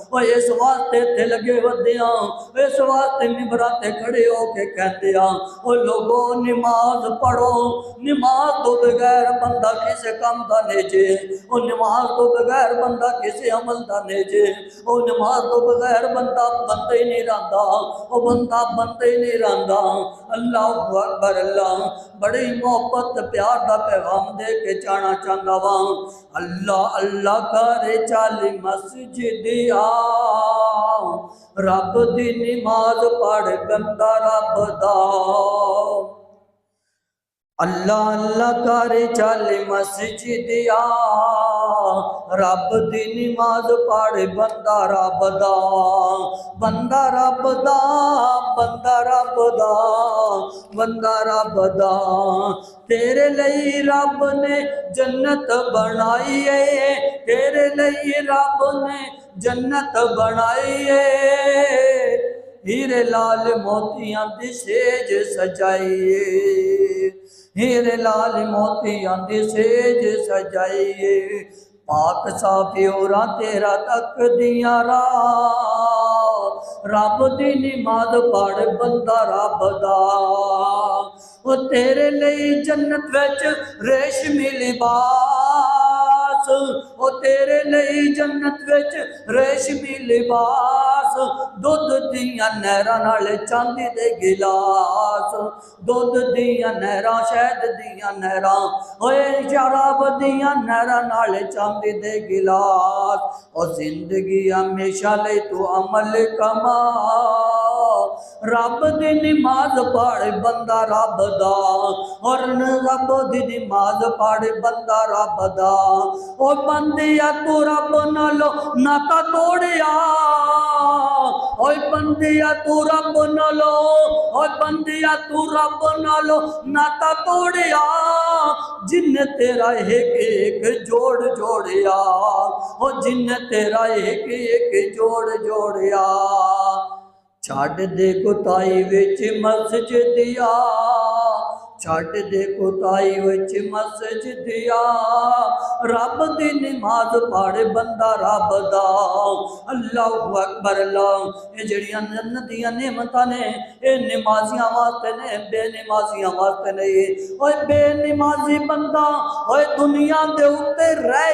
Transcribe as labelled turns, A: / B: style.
A: ओ इस वास्ते थे लगे वधिया, इस वास्ते मिंबरां ते खड़े होके कहते आ ओ लोगो नमाज पढ़ो। नमाज तो बगैर बंदा किसी काम का नहीं जे, ओ नमाज तो बगैर बंदा किसी अमल का नहीं जे, ओ नमाज तो बगैर बंदा बंदे ही नहीं रहा, ओ बंदा बंदे ही नहीं रहा। अल्लाह अकबर। अल्लाह बड़ी मोहब्बत प्यार का पैगाम दे के जाना चाहता वा। अल्लाह अल्लाह करे चल मस्जिद आ, रब दी नमाज पढ़ बंदा रब दा। अल्लाह अल्लाह करे चल मस्जिद आ, रब दी नमाज पढ़ बंदा रब दा। बंदा रब दा, बंदा रब दा, बंदा रब दा। तेरे लिए रब ने जन्नत बनाई है, तेरे लिए रब ने जन्नत बनाई है। हीरे लाल मोतियां दी सेज सजाइए, हीरे लाल मोतियां दी सेज सजाइए। पाक साफी औरा तेरा तक दिया रब दी नमाज पढ़ बंदा रब दा। ओ तेरे लिए जन्नत विच रेशमी लिबास, ओ तेरे लिए जन्नत विच रेशमी लिबास। दुध दियां नहरां नाल चांदी दे गिलास, दुध दियां नहरां शहद दियां नहरां, ओए शराब दियां नहरां नाल चांदी दे गिलास। और जिंदगी हमेशा ले तू अमल कमा, रब दी नमाज पढ़ बंदा रब दा। और रब दी नमाज पढ़ बंदा रब दा। ओ बंदिया तू रब नालो नाता तोड़िया, ओए बंदिया तू रब नालो, ओए बंदिया तू रब नालो नाता तोड़िया। जिन्ने तेरा एक एक जोड़ जोड़िया, ओ जिन्ने तेरा एक एक जोड़ जोड़िया। छड़ दे कुताई विच मस्जिद आ, छड़ दे कुताई विच मस्जिद आ, रब दी नमाज पढ़ बंदा रब दा। अल्लाह अकबर। अल्लाह ये जड़ियां जन्नत दियां नेमतां ने ये नमाजियां वास्ते ने, बेनमाजियां वास्ते नहीं। ओए बेनमाजी बंदा ओए दुनिया दे उत्ते रह